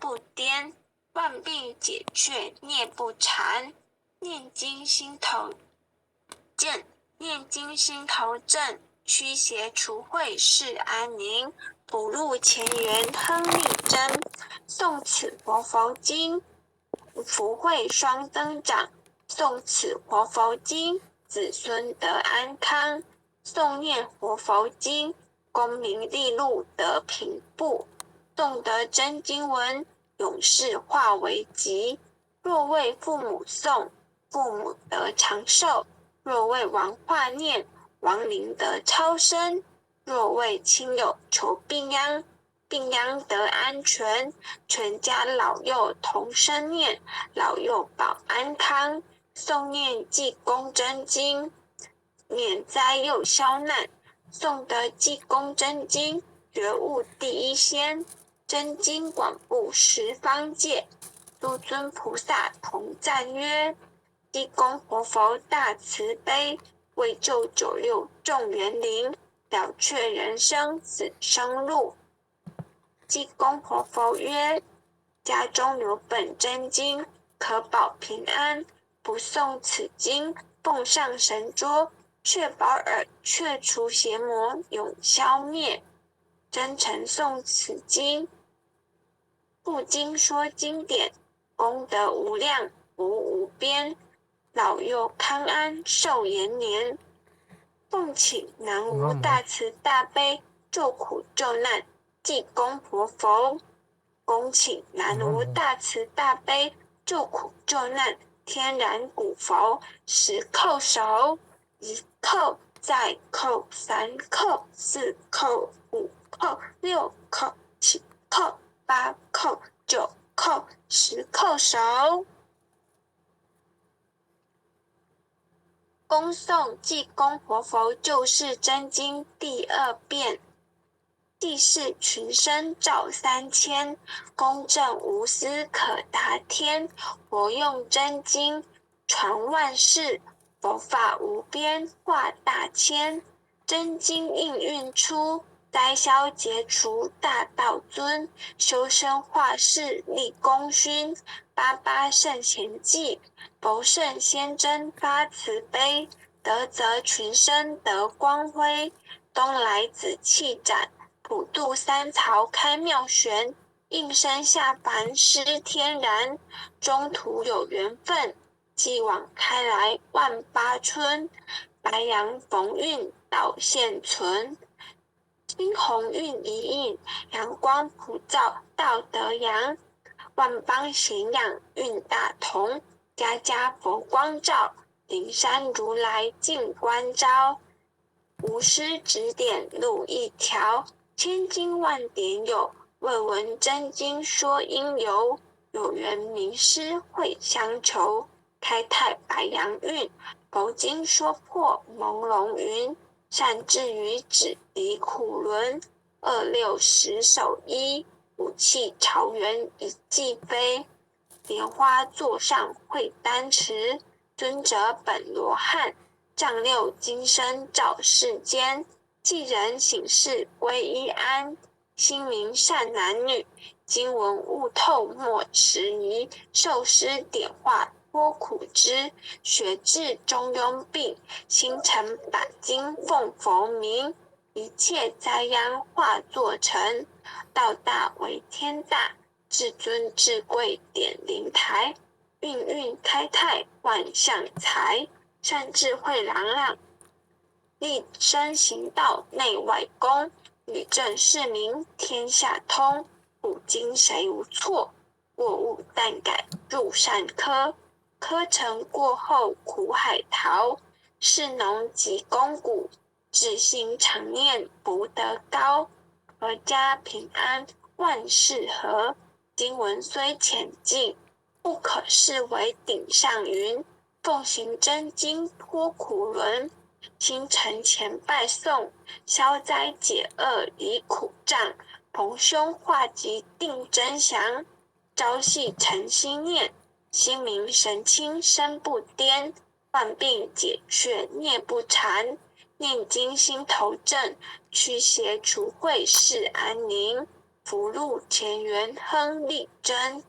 不颠，万病解却孽不缠。念经心头正，念经心头正，驱邪除秽是安宁。补录前缘亨利贞，诵此活佛经，福慧双增长。诵此活佛经，子孙得安康。诵念活佛经，功名利禄得平步。诵得真经文，永世化为吉。若为父母诵，父母得长寿；若为王化念，亡灵得超生；若为亲友求病殃，病殃得安全。全家老幼同生念，老幼保安康。诵念济公真经，免灾又消难。诵得济公真经，觉悟第一仙。真经广布十方界，诸尊菩萨同赞曰：济公活佛大慈悲，为救九六众园灵，了却人生死生路。济公活佛曰：家中有本真经，可保平安。不诵此经，奉上神桌，确保耳，却除邪魔，永消灭。真诚诵此经，不经说经典，功德无量无边，老幼康安寿延年。奉请南无大慈大悲救苦救难济公活佛，恭请南无大慈大悲救苦救难天然古佛，10叩首，1叩，再叩，3叩，4叩，5叩，6叩，7叩，8叩，9叩，10叩首。恭诵济公活佛救世真经第2遍。济世群生照3000，公正无私可达天。活用真经传万世，佛法无边化大千。真经应运出，灾消劫除大道尊。修身化世立功勋，88圣贤记，佛圣先真发慈悲。德泽群生得光辉，东来紫气展，普渡三曹开妙玄。应身下凡施天然，中途有缘分，继往开来万八春。白杨逢运道现存，金红运一应，阳光普照道德扬。万邦咸养运大同，家家佛光照，灵山如来净观照。无师指点路一条，千经万典有，未闻真经说因由。有缘名师会相求，开泰白杨运，佛经说破朦胧云。善智于指离苦轮，2610手一，武器朝元一骑飞。莲花座上会丹池，尊者本罗汉，丈六金身照世间。济人醒世归一安，心明善男女，经文悟透莫迟疑。受师点化脱苦知，学至中庸病，心诚把经奉佛名。一切灾殃化作尘，道大为天大，至尊至贵点灵台。运运开泰万象财，善智慧朗朗，立身行道内外功。宇正市民天下通，古今谁无错？过误但改入善科，科成过后苦海淘。士农及公谷，志心常念不得高。阖家平安万事和，经文虽浅近，不可视为顶上云。奉行真经脱苦轮，心诚前拜诵，消灾解厄离苦障。逢凶化吉定真祥，朝夕诚心念，心明神清身不颠。万病解却孽不缠，念经心头正，驱邪除秽是安宁。福禄前元亨利贞。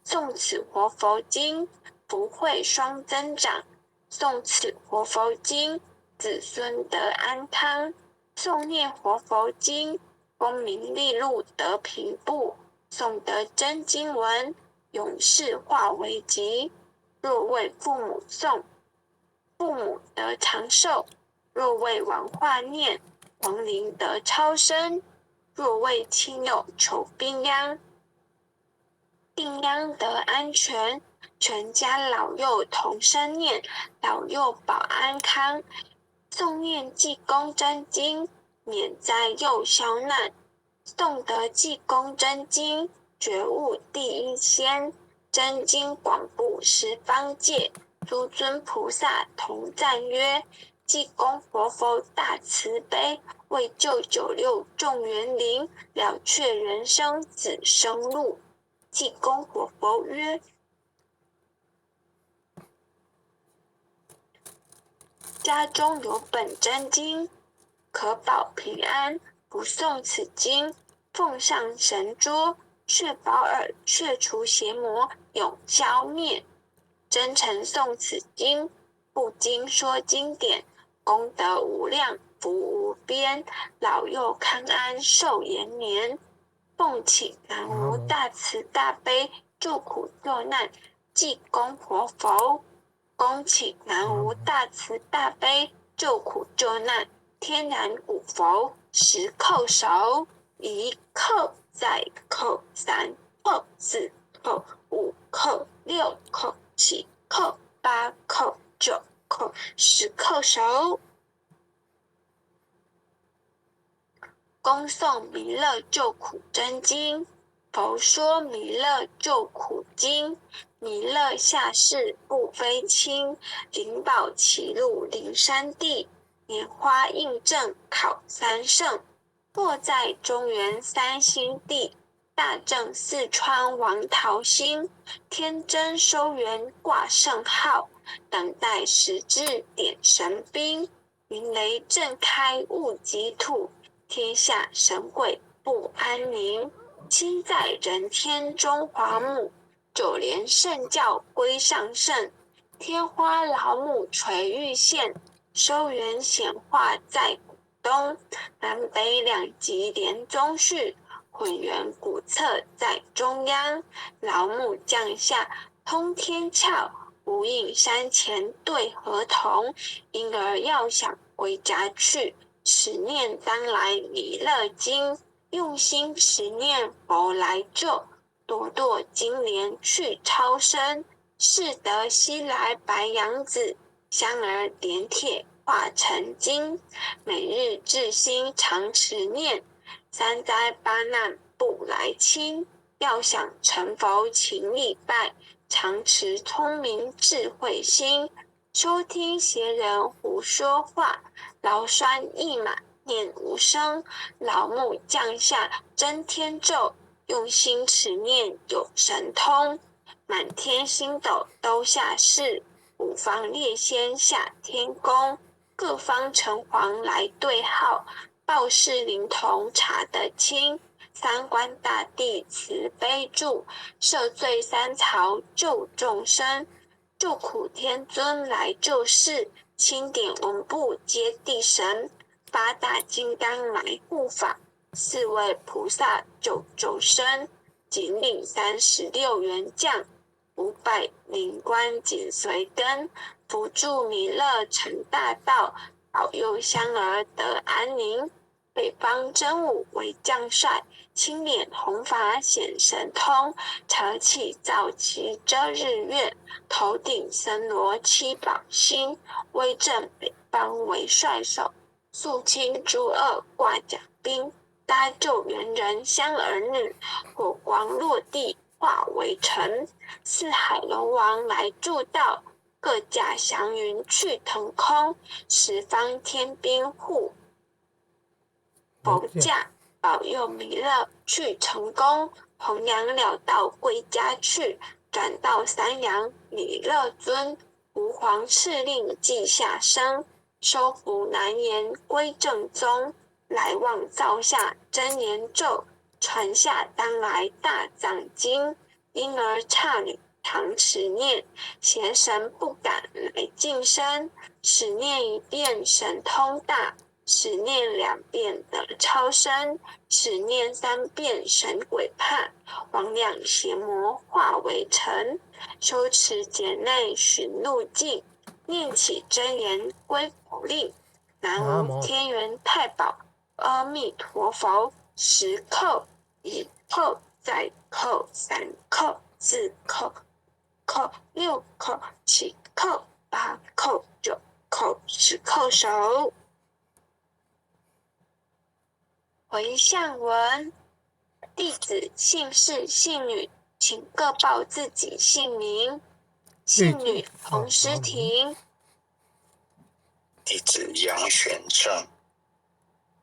诵此活佛经，福慧双增长；诵此活佛经，子孙得安康；诵念活佛经，功名利禄得平步；诵得真经文，永世化为吉。若为父母诵，父母得长寿；若为王化念，王灵得超生；若为亲友求病殃，病殃得安全，全家老幼同生念，老幼保安康。诵念济公真经，免灾又消难。诵得济公真经，觉悟第一仙。真经广布十方界，诸尊菩萨同赞曰：济公活佛大慈悲，为救96众园灵，了却人生子生路。济公活佛曰：家中有本真经，可保平安；不诵此经，奉上神桌，却保耳，却除邪魔，永消灭。真诚诵此经，不经说经典，功德无量，福无边，老幼康安，寿延年。奉请南无大慈大悲救苦救难济公活佛，恭请南无大慈大悲救苦救难天然古佛10叩首，1叩，再叩，3叩，4叩，5叩，6叩，7叩，8叩，9叩，10叩首。恭诵弥勒救苦真经。佛说弥勒救苦经，弥勒下世不非轻，灵宝齐入灵山地，莲花印证考三圣，坐在中原三星地，大正四川王桃心，天真收元挂圣号，等待时至点神兵，云雷震开物极土，天下神鬼不安宁。亲在人天中华母，9连圣教归上圣，天花老母垂玉线，收元显化在古东，南北两极连宗序，混元古册在中央，老母降下通天窍，无影山前对合同，婴儿要想回家去，持念当来弥勒经，用心持念佛来救，朵朵金莲去超生，是得西来白羊子，香儿点铁化成金，每日至心常持念，三灾八难不来侵，要想成佛请礼拜，常持聪明智慧心，收听邪人胡说话，劳酸一马念无声，老母降下真天咒，用心持念有神通，满天星斗都下世，五方列仙下天宫，各方城隍来对号，报事灵童查得清，三官大帝慈悲助，赦罪三曹救众生，救苦天尊来救世，钦点文部接地神，八大金刚来护法，4位菩萨救众生，仅领36员将，500灵官紧随跟，辅助弥勒成大道，保佑香儿得安宁。北方真武为将帅，青脸红发显神通，扯起皂旗遮日月，头顶森罗七宝星，威震北方为帅手，肃清诸恶挂甲兵，搭救猿人香儿女，火光落地化为尘，四海龙王来助道，各驾祥云去腾空，十方天兵护佛驾，保佑弥勒去成功，弘扬了道归家去，转到三阳弥勒尊，吾皇敕令记下生，收服南延归正宗，来往造下真言咒，传下当来大藏经，因而刹女常持念，邪神不敢来近身。持念一遍神通大，持念2遍得超生，持念3遍神鬼怕，魍魉邪魔化为尘。修持劫内寻路径，念起真言归佛令。南无天元太保阿弥陀佛。10叩1叩再叩3叩4叩叩6叩7叩8叩9叩10叩手。回向文：弟子姓氏姓女，请各报自己姓名。姓女洪诗婷。弟子杨玄正。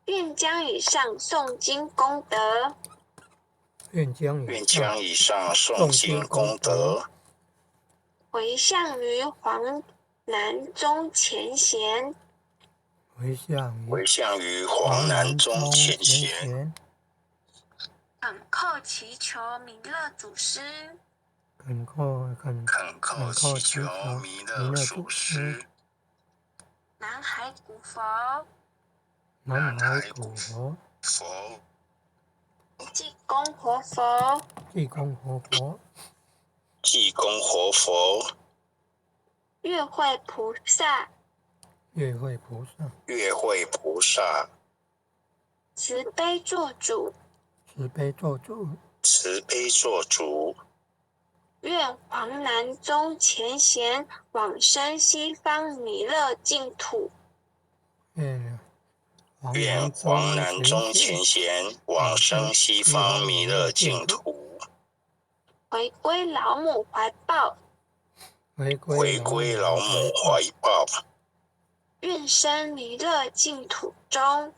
愿将以上诵经功德，愿将以上诵经功德，回向于黄南宗前贤，回向于黄南宗前贤，恳叩祈求弥勒祖师，恳叩祈求弥勒祖师，南海古佛，济公活佛，月慧菩萨，慈悲做主，愿黄南宗前贤往生西方弥勒净土。愿黄南宗前贤往生西方弥勒净土，回归老母怀抱，愿生弥勒净土中，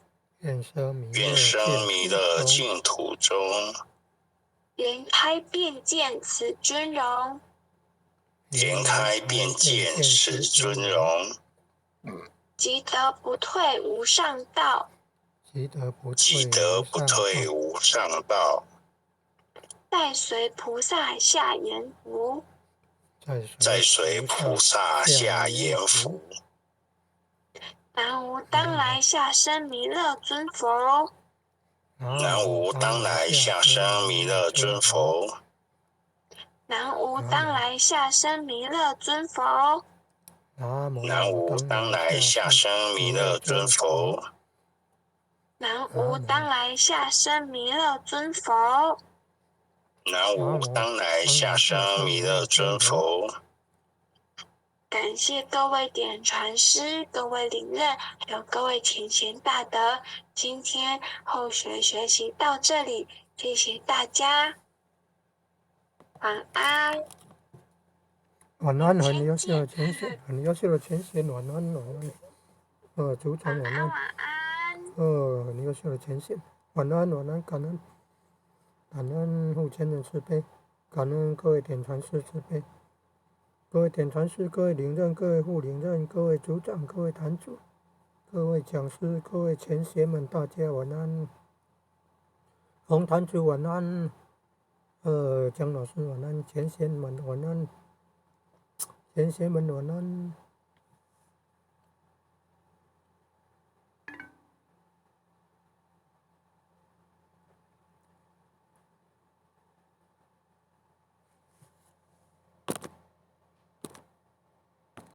莲开便见此尊荣，即得不退无上道，再随菩萨下阎浮，南无当来下生弥勒尊佛，南无当来下生弥勒尊佛，南无当来下生弥勒尊佛，南无当来下生弥勒尊佛，南无当来下生弥勒尊佛，南无当来下生弥勒尊佛。感谢各位点传师、各位领任，还有各位前贤大德。今天后学学习到这里，谢谢大家，晚安。晚安，很优秀的前贤，很优秀的前贤，晚安，晚安。组长晚安。晚安。很优秀的前贤，晚安，晚安，感恩，感恩护前人慈悲，感恩各位点传师慈悲。各位点传师、各位领任、各位副领任、各位组长、各位坛主、各位讲师、各位前贤们，大家晚安。洪坛主晚安，江老师晚安，前贤们晚安，前贤们晚安。